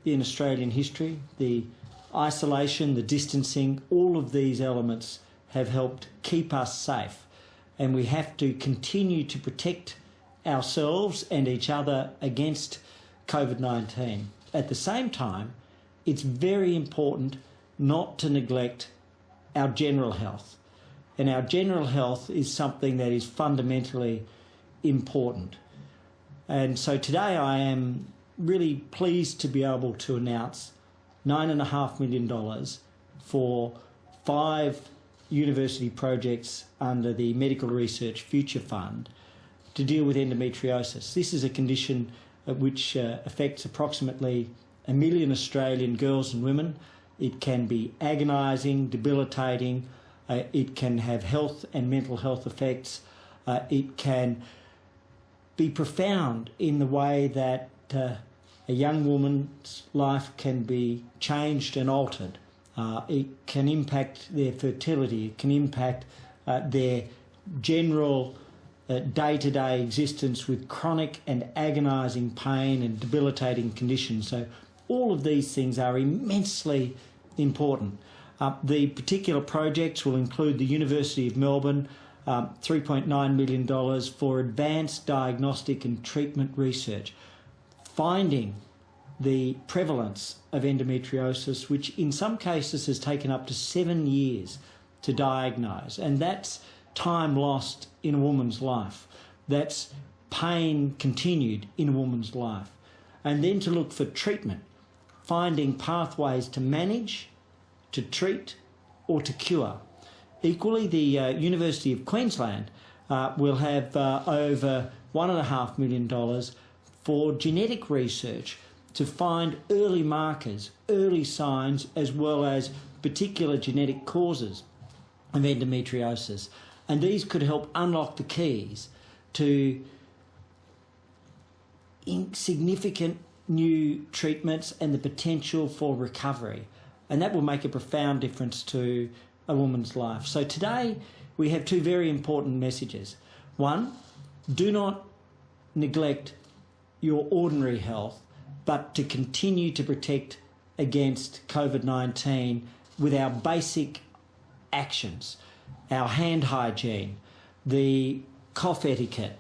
in Australian history. The isolation, the distancing, all of these elements have helped keep us safe, and we have to continue to protect ourselves and each other against COVID-19. At the same time, it's very important not to neglect our general health, and our general health is something that is fundamentally important. And so today I am really pleased to be able to announce $9.5 million for 5 university projects under the Medical Research Future Fund to deal with endometriosis. This is a condition which affects approximately 1 million Australian girls and women. It can be agonising, debilitating, it can have health and mental health effects, it can be profound in the way that a young woman's life can be changed and altered. It can impact their fertility, it can impact their general day-to-day existence with chronic and agonising pain and debilitating conditions. So all of these things are immensely important. The particular projects will include the University of Melbourne, $3.9 million for advanced diagnostic and treatment research, finding the prevalence of endometriosis, which in some cases has taken up to 7 years to diagnose. And that's time lost in a woman's life. That's pain continued in a woman's life. And then to look for treatment, finding pathways to manage, to treat, or to cure. Equally, the University of Queensland will have over $1.5 million for genetic research to find early markers, early signs, as well as particular genetic causes of endometriosis. And these could help unlock the keys to significant new treatments and the potential for recovery. And that will make a profound difference to a woman's life. So today we have 2 very important messages. One, do not neglect your ordinary health, but to continue to protect against COVID-19 with our basic actions, our hand hygiene, the cough etiquette,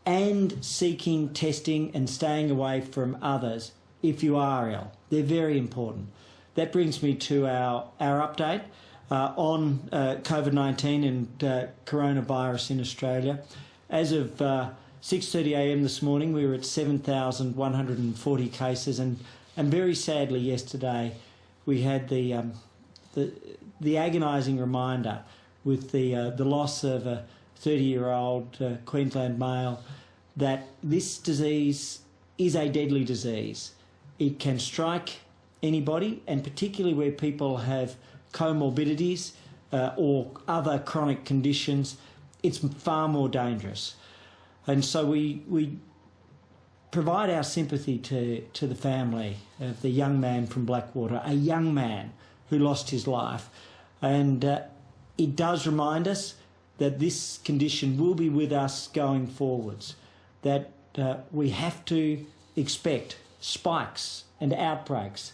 and seeking testing and staying away from others if you are ill. They're very important. That brings me to our update on COVID-19 and coronavirus in Australia. As of 6:30 a.m. this morning, we were at 7,140 cases, and very sadly yesterday we had the agonising reminder with the loss of a 30-year-old Queensland male that this disease is a deadly disease. It can strike anybody, and particularly where people have comorbidities or other chronic conditions, it's far more dangerous. And so we provide our sympathy to the family of the young man from Blackwater, a young man who lost his life. And it does remind us that this condition will be with us going forwards, that we have to expect spikes and outbreaks.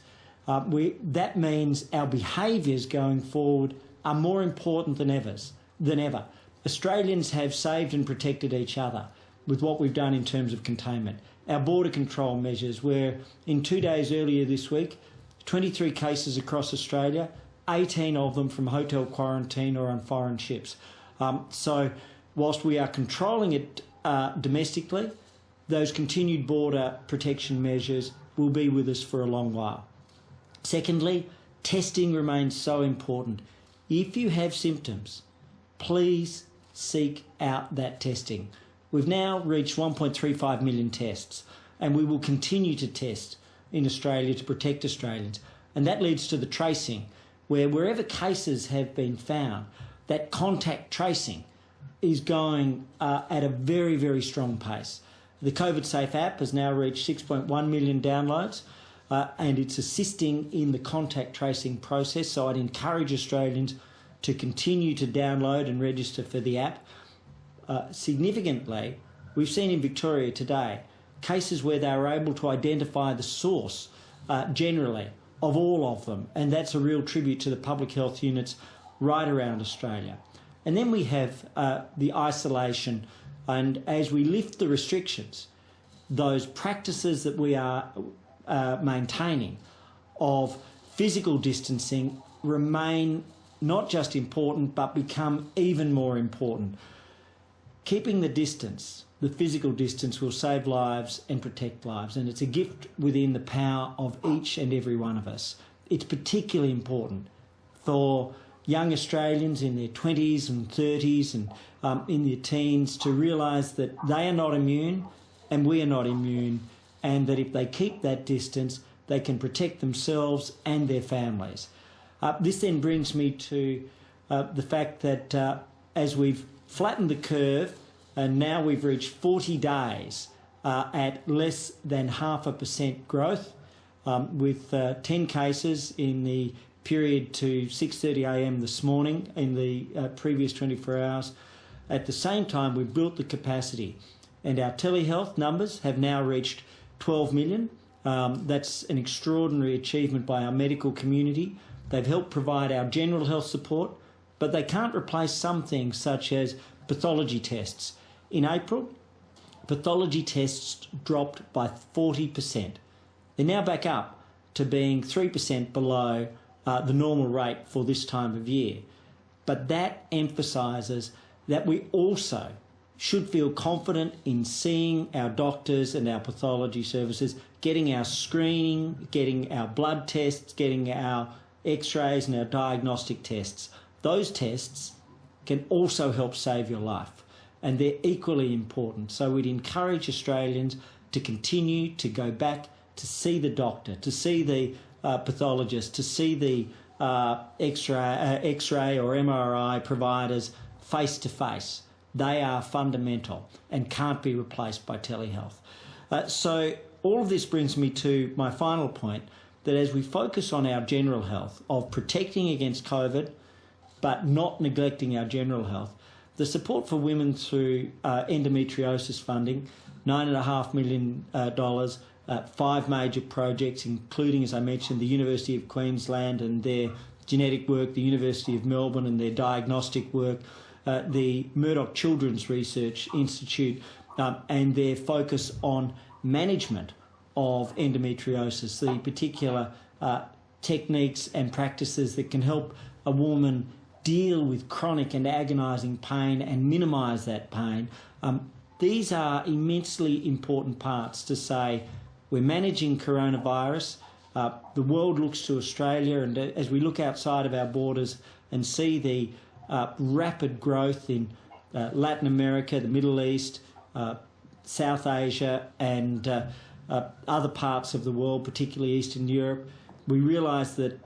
That means our behaviours going forward are more important than ever. Australians have saved and protected each other with what we've done in terms of containment. Our border control measures, where in 2 days earlier this week, 23 cases across Australia, 18 of them from hotel quarantine or on foreign ships. So whilst we are controlling it domestically, those continued border protection measures will be with us for a long while. Secondly, testing remains so important. If you have symptoms, please seek out that testing. We've now reached 1.35 million tests, and we will continue to test in Australia to protect Australians. And that leads to the tracing, where wherever cases have been found, that contact tracing is going at a very, very strong pace. The COVID Safe app has now reached 6.1 million downloads, and it's assisting in the contact tracing process. So I'd encourage Australians to continue to download and register for the app. Significantly, we've seen in Victoria today cases where they were able to identify the source generally, of all of them, and that's a real tribute to the public health units right around Australia. And then we have the isolation, and as we lift the restrictions, those practices that we are maintaining of physical distancing remain not just important but become even more important. Keeping the distance, the physical distance, will save lives and protect lives, and it's a gift within the power of each and every one of us. It's particularly important for young Australians in their 20s and 30s and in their teens to realise that they are not immune and we are not immune, and that if they keep that distance, they can protect themselves and their families. This then brings me to the fact that as we've flattened the curve, and now we've reached 40 days at less than 0.5% growth, with 10 cases in the period to 6:30 a.m. this morning in the previous 24 hours. At the same time, we've built the capacity, and our telehealth numbers have now reached 12 million. That's an extraordinary achievement by our medical community. They've helped provide our general health support, but they can't replace some things such as pathology tests. In April, pathology tests dropped by 40%. They're now back up to being 3% below the normal rate for this time of year. But that emphasises that we also should feel confident in seeing our doctors and our pathology services, getting our screening, getting our blood tests, getting our x-rays and our diagnostic tests. Those tests can also help save your life, and they're equally important. So we'd encourage Australians to continue to go back to see the doctor, to see the pathologist, to see the X-ray or MRI providers face to face. They are fundamental and can't be replaced by telehealth. So all of this brings me to my final point, that as we focus on our general health, of protecting against COVID but not neglecting our general health, the support for women through endometriosis funding, $9.5 million, 5 major projects, including, as I mentioned, the University of Queensland and their genetic work, the University of Melbourne and their diagnostic work, the Murdoch Children's Research Institute and their focus on management of endometriosis, the particular techniques and practices that can help a woman deal with chronic and agonising pain and minimise that pain. These are immensely important parts to say we're managing coronavirus. The world looks to Australia, and as we look outside of our borders and see the rapid growth in Latin America, the Middle East, South Asia and other parts of the world, particularly Eastern Europe, we realise that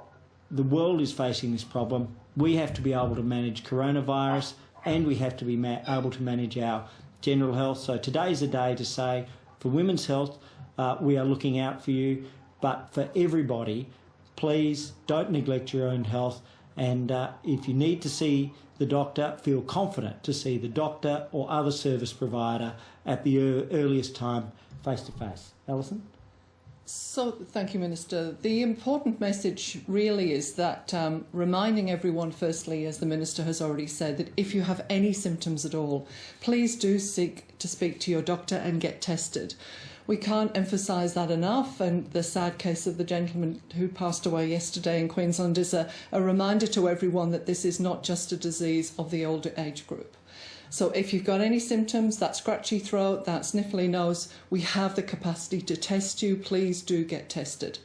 the world is facing this problem. We have to be able to manage coronavirus, and we have to be able to manage our general health. So today's a day to say, for women's health, we are looking out for you, but for everybody, please don't neglect your own health. And if you need to see the doctor, feel confident to see the doctor or other service provider at the earliest time, face-to-face. Alison? So, thank you, Minister. The important message really is that reminding everyone, firstly, as the Minister has already said, that if you have any symptoms at all, please do seek to speak to your doctor and get tested. We can't emphasise that enough, and the sad case of the gentleman who passed away yesterday in Queensland is a reminder to everyone that this is not just a disease of the older age group. So if you've got any symptoms, that scratchy throat, that sniffly nose, we have the capacity to test you. Please do get tested.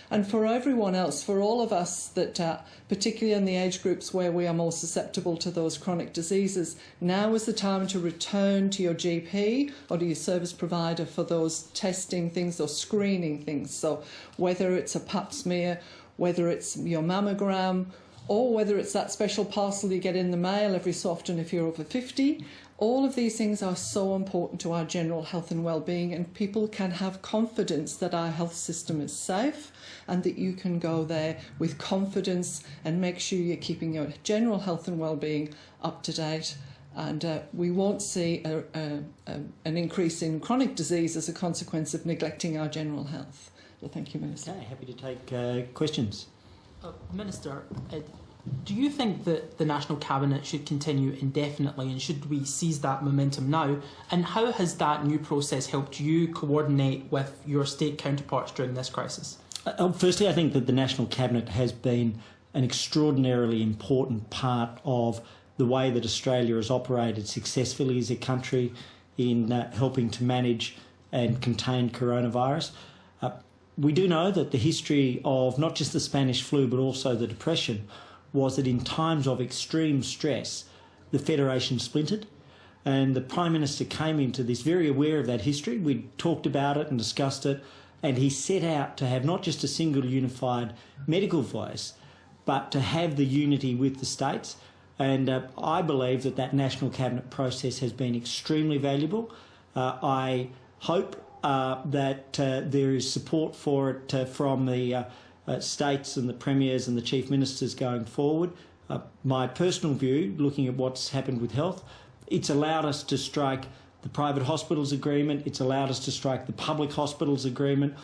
And for everyone else, for all of us that, particularly in the age groups where we are more susceptible to those chronic diseases, now is the time to return to your GP or to your service provider for those testing things, those screening things. So whether it's a pap smear, whether it's your mammogram, or whether it's that special parcel you get in the mail every so often if you're over 50, all of these things are so important to our general health and well-being, and people can have confidence that our health system is safe and that you can go there with confidence and make sure you're keeping your general health and well-being up to date. And we won't see an increase in chronic disease as a consequence of neglecting our general health. But thank you, Minister. Okay, happy to take questions. Minister, do you think that the National Cabinet should continue indefinitely, and should we seize that momentum now? And how has that new process helped you coordinate with your state counterparts during this crisis? Firstly, I think that the National Cabinet has been an extraordinarily important part of the way that Australia has operated successfully as a country in helping to manage and contain coronavirus. We do know that the history of not just the Spanish flu but also the Depression was that in times of extreme stress, the Federation splintered, and the Prime Minister came into this very aware of that history. We talked about it and discussed it, and he set out to have not just a single unified medical voice, but to have the unity with the states. And I believe that that National Cabinet process has been extremely valuable. I hope that there is support for it from the states and the premiers and the chief ministers going forward. My personal view, looking at what's happened with health, it's allowed us to strike the private hospitals agreement, it's allowed us to strike the public hospitals agreement,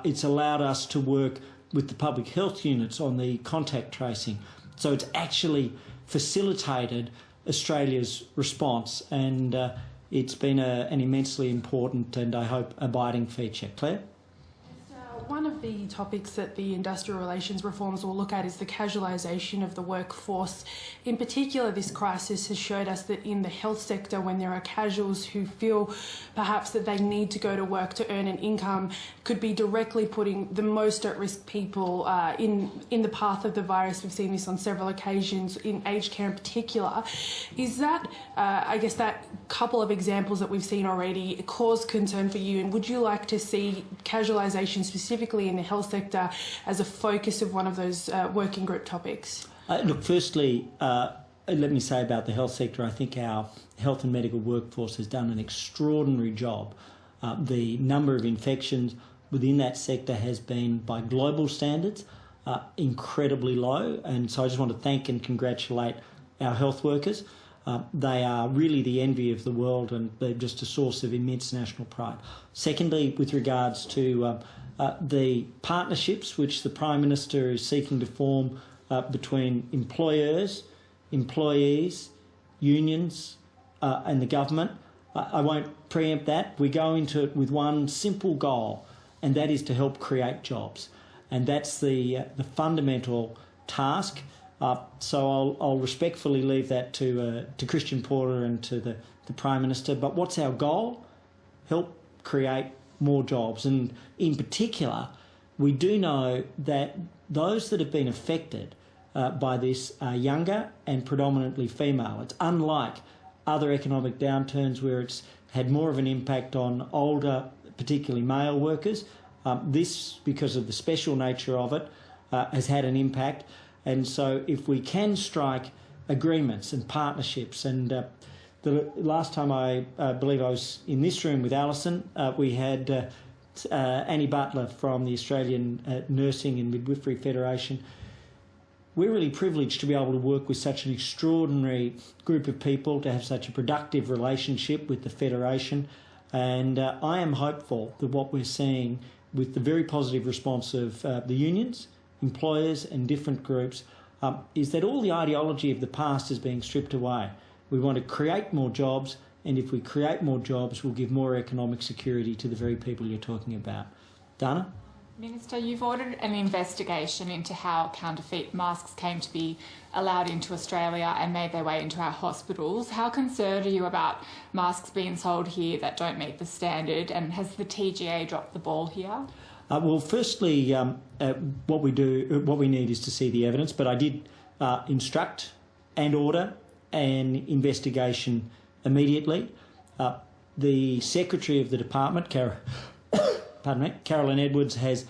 it's allowed us to work with the public health units on the contact tracing. So it's actually facilitated Australia's response, and it's been an immensely important and, I hope, abiding feature. Claire? One of the topics that the industrial relations reforms will look at is the casualisation of the workforce. In particular, this crisis has showed us that in the health sector, when there are casuals who feel perhaps that they need to go to work to earn an income, could be directly putting the most at-risk people in the path of the virus. We've seen this on several occasions, in aged care in particular. Is that, I guess, that couple of examples that we've seen already cause concern for you? And would you like to see casualisation specifically in the health sector as a focus of one of those working group topics? Look, firstly, let me say about the health sector, I think our health and medical workforce has done an extraordinary job. The number of infections within that sector has been, by global standards, incredibly low. And so I just want to thank and congratulate our health workers. They are really the envy of the world, and they're just a source of immense national pride. Secondly, with regards to the partnerships which the Prime Minister is seeking to form between employers, employees, unions and the government, I won't preempt that. We go into it with one simple goal, and that is to help create jobs. And that's the fundamental task. So I'll respectfully leave that to Christian Porter and to the Prime Minister. But what's our goal? Help create more jobs. And in particular, we do know that those that have been affected by this are younger and predominantly female. It's unlike other economic downturns where it's had more of an impact on older, particularly male workers. This, because of the special nature of it, has had an impact. And so if we can strike agreements and partnerships, and the last time I believe I was in this room with Alison, we had Annie Butler from the Australian Nursing and Midwifery Federation. We're really privileged to be able to work with such an extraordinary group of people, to have such a productive relationship with the Federation. And I am hopeful that what we're seeing with the very positive response of the unions, employers and different groups, is that all the ideology of the past is being stripped away. We want to create more jobs, and if we create more jobs, we'll give more economic security to the very people you're talking about. Dana? Minister, you've ordered an investigation into how counterfeit masks came to be allowed into Australia and made their way into our hospitals. How concerned are you about masks being sold here that don't meet the standard, and has the TGA dropped the ball here? Well, firstly, what we need is to see the evidence, but I did instruct and order an investigation immediately. The Secretary of the Department, Carolyn Edwards, has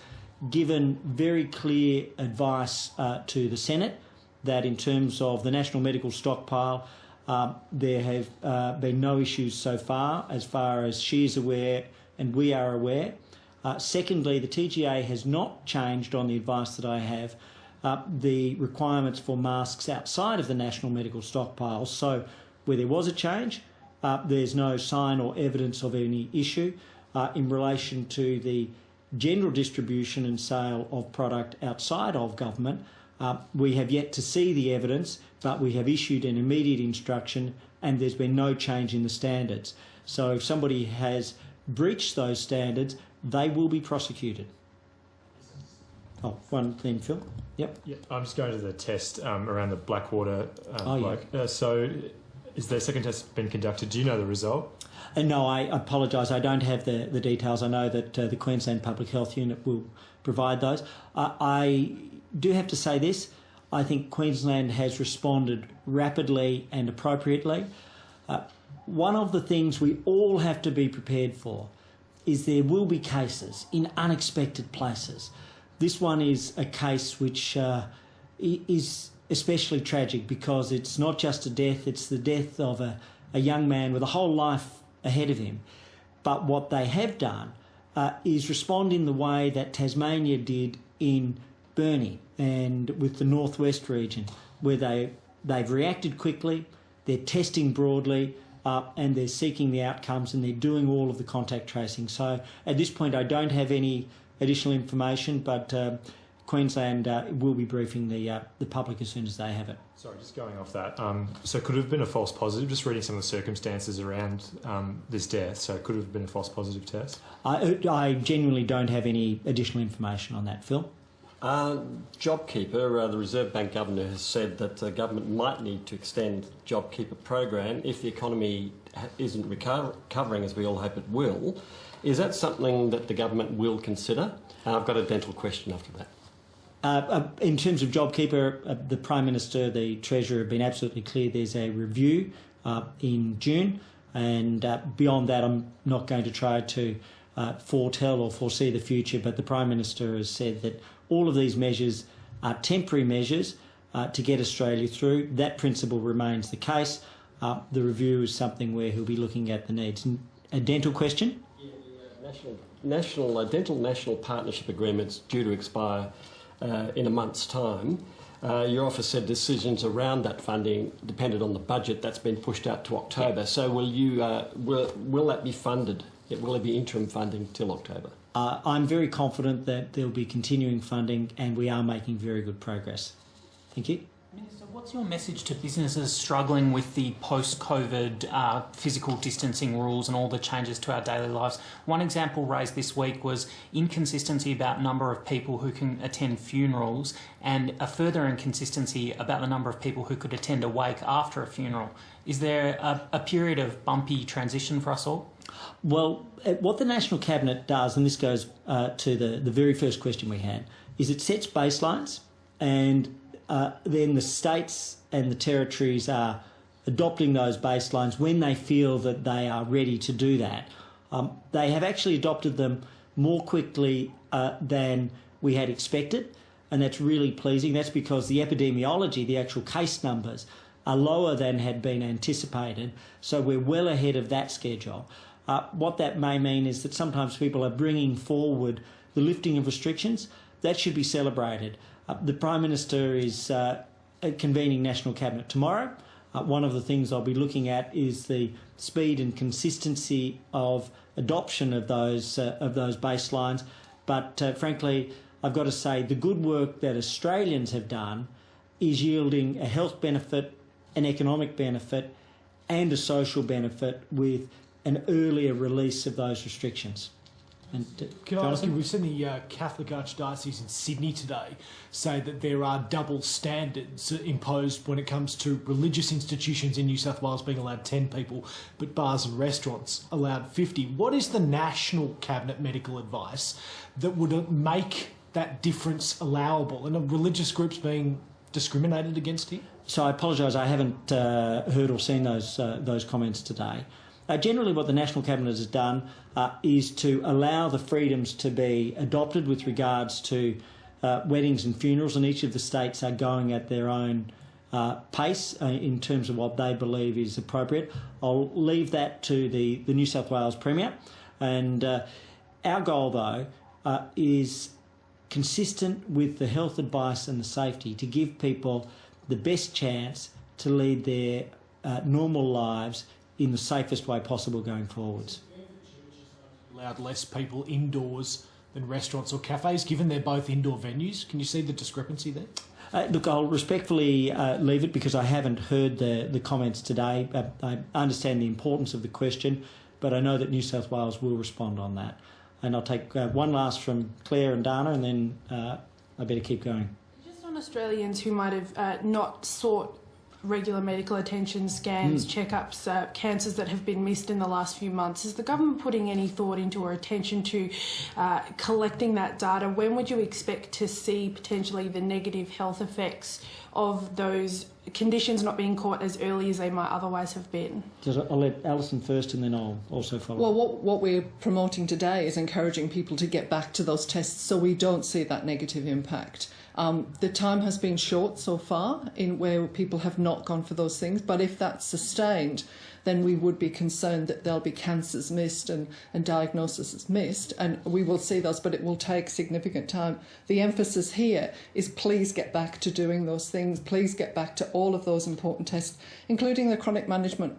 given very clear advice to the Senate that in terms of the National Medical Stockpile, there have been no issues so far as she is aware and we are aware. Secondly, the TGA has not changed on the advice that I have the requirements for masks outside of the National Medical Stockpile. So where there was a change, there's no sign or evidence of any issue. In relation to the general distribution and sale of product outside of government, we have yet to see the evidence, but we have issued an immediate instruction and there's been no change in the standards. So if somebody has breached those standards, they will be prosecuted. Oh, one thing, Phil. Yep. Yeah, I'm just going to the test around the Blackwater bloke. Yeah. So is the second test been conducted? Do you know the result? No, I apologise. I don't have the details. I know that the Queensland Public Health Unit will provide those. I do have to say this. I think Queensland has responded rapidly and appropriately. One of the things we all have to be prepared for is there will be cases in unexpected places. This one is a case which is especially tragic because it's not just a death, it's the death of a young man with a whole life ahead of him. But what they have done is respond in the way that Tasmania did in Burnie and with the northwest region, where they've reacted quickly, they're testing broadly, and they're seeking the outcomes and they're doing all of the contact tracing. So at this point I don't have any additional information, but Queensland will be briefing the public as soon as they have it. Sorry, just going off that. So could it have been a false positive? Just reading some of the circumstances around this death. So could it have been a false positive test? I genuinely don't have any additional information on that, Phil. JobKeeper, the Reserve Bank Governor, has said that the government might need to extend the JobKeeper program if the economy isn't recovering, as we all hope it will. Is that something that the government will consider? And I've got a dental question after that. In terms of JobKeeper, the Prime Minister, the Treasurer have been absolutely clear there's a review in June, and beyond that I'm not going to try to foretell or foresee the future, but the Prime Minister has said that all of these measures are temporary measures to get Australia through. That principle remains the case. The review is something where he'll be looking at the needs. A dental question? Dental National Partnership Agreement's due to expire in a month's time. Your office said decisions around that funding depended on the budget that's been pushed out to October. So will that be funded? Will there be interim funding till October? I'm very confident that there'll be continuing funding and we are making very good progress. Thank you. Minister, what's your message to businesses struggling with the post-COVID physical distancing rules and all the changes to our daily lives? One example raised this week was inconsistency about number of people who can attend funerals and a further inconsistency about the number of people who could attend a wake after a funeral. Is there a period of bumpy transition for us all? Well, what the National Cabinet does, and this goes to the very first question we had, is it sets baselines and then the states and the territories are adopting those baselines when they feel that they are ready to do that. They have actually adopted them more quickly than we had expected, and that's really pleasing. That's because the epidemiology, the actual case numbers, are lower than had been anticipated, so we're well ahead of that schedule. What that may mean is that sometimes people are bringing forward the lifting of restrictions. That should be celebrated. The Prime Minister is convening National Cabinet tomorrow. One of the things I'll be looking at is the speed and consistency of adoption of those baselines. But frankly, I've got to say the good work that Australians have done is yielding a health benefit, an economic benefit and a social benefit with an earlier release of those restrictions. And, Can I ask you, we've seen the Catholic Archdiocese in Sydney today say that there are double standards imposed when it comes to religious institutions in New South Wales being allowed 10 people, but bars and restaurants allowed 50. What is the National Cabinet medical advice that would make that difference allowable, and are religious groups being discriminated against here? So I apologise, I haven't heard or seen those comments today. Generally what the National Cabinet has done is to allow the freedoms to be adopted with regards to weddings and funerals, and each of the states are going at their own pace in terms of what they believe is appropriate. I'll leave that to the New South Wales Premier, and our goal though is consistent with the health advice and the safety to give people the best chance to lead their normal lives in the safest way possible going forwards. Allowed less people indoors than restaurants or cafes, given they're both indoor venues? Can you see the discrepancy there? Look, I'll respectfully leave it because I haven't heard the comments today. I understand the importance of the question, but I know that New South Wales will respond on that. And I'll take one last from Claire and Dana, and then I better keep going. Just on Australians who might have not sought regular medical attention, scans, checkups, cancers that have been missed in the last few months, is the government putting any thought into or attention to collecting that data? When would you expect to see potentially the negative health effects of those conditions not being caught as early as they might otherwise have been? I'll let Alison first and then I'll also follow. Well, what we're promoting today is encouraging people to get back to those tests so we don't see that negative impact. The time has been short so far in where people have not gone for those things, but if that's sustained, then we would be concerned that there'll be cancers missed and diagnoses missed, and we will see those, but it will take significant time. The emphasis here is please get back to doing those things, please get back to all of those important tests, including the chronic management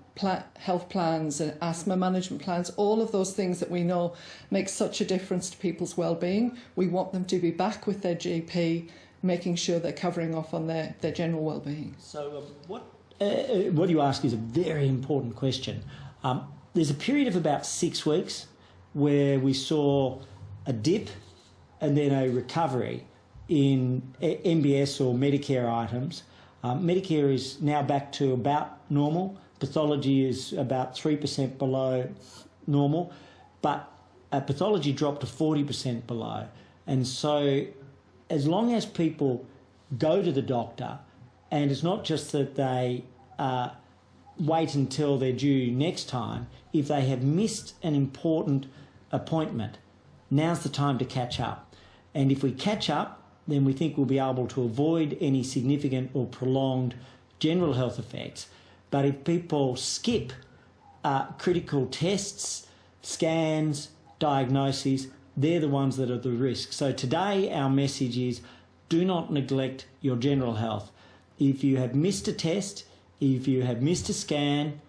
health plans and asthma management plans, all of those things that we know make such a difference to people's well-being. We want them to be back with their GP, making sure they're covering off on their general well-being. So what you ask is a very important question. There's a period of about 6 weeks where we saw a dip and then a recovery in MBS or Medicare items. Medicare is now back to about normal. Pathology is about 3% below normal, but pathology dropped to 40% below. And so as long as people go to the doctor, and it's not just that they wait until they're due next time, if they have missed an important appointment, now's the time to catch up. And if we catch up, then we think we'll be able to avoid any significant or prolonged general health effects. But if people skip critical tests, scans, diagnoses, they're the ones that are the risk. So today our message is do not neglect your general health. If you have missed a test, if you have missed a scan,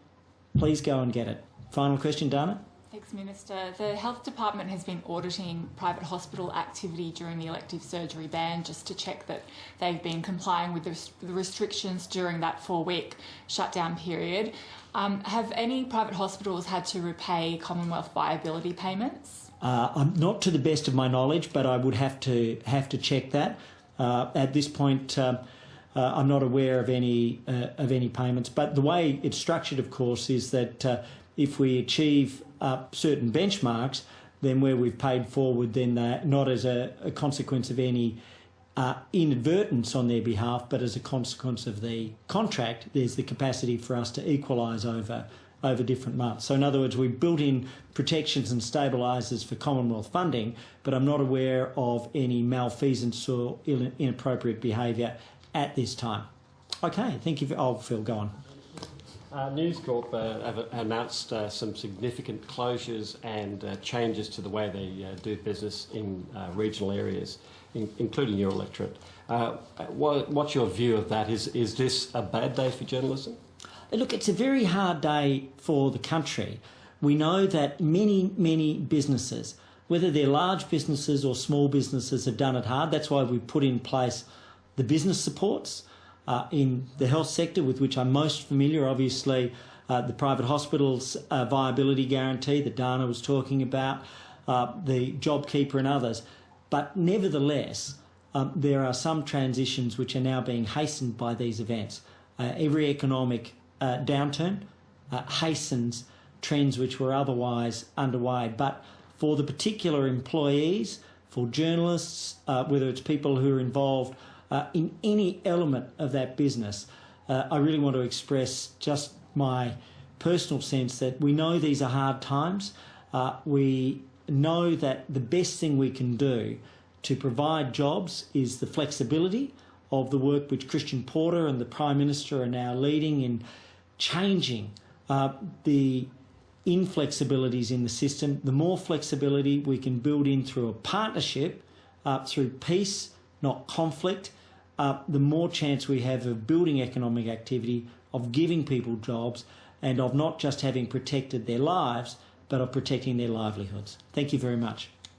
please go and get it. Final question, Dana? Thanks, Minister. The Health Department has been auditing private hospital activity during the elective surgery ban just to check that they've been complying with the restrictions during that 4-week shutdown period. Have any private hospitals had to repay Commonwealth viability payments? Not to the best of my knowledge, but I would have to check that. At this point, I'm not aware of any payments. But the way it's structured, of course, is that if we achieve certain benchmarks, then where we've paid forward, then not as a consequence of any inadvertence on their behalf, but as a consequence of the contract, there's the capacity for us to equalise over different months. So in other words, we've built in protections and stabilisers for Commonwealth funding, but I'm not aware of any malfeasance or inappropriate behaviour at this time. Okay, thank you. Phil, go on. News Corp have announced some significant closures and changes to the way they do business in regional areas, including your electorate. What's your view of that? Is this a bad day for journalism? Look, it's a very hard day for the country. We know that many businesses, whether they're large businesses or small businesses, have done it hard. That's why we've put in place the business supports in the health sector, with which I'm most familiar, obviously, the private hospitals viability guarantee that Dana was talking about, the JobKeeper and others. But nevertheless, there are some transitions which are now being hastened by these events. Every economic downturn hastens trends which were otherwise underway. But for the particular employees, for journalists, whether it's people who are involved in any element of that business, I really want to express just my personal sense that we know these are hard times. We know that the best thing we can do to provide jobs is the flexibility of the work which Christian Porter and the Prime Minister are now leading in changing the inflexibilities in the system. The more flexibility we can build in through a partnership, through peace, not conflict, the more chance we have of building economic activity, of giving people jobs, and of not just having protected their lives, but of protecting their livelihoods. Thank you very much.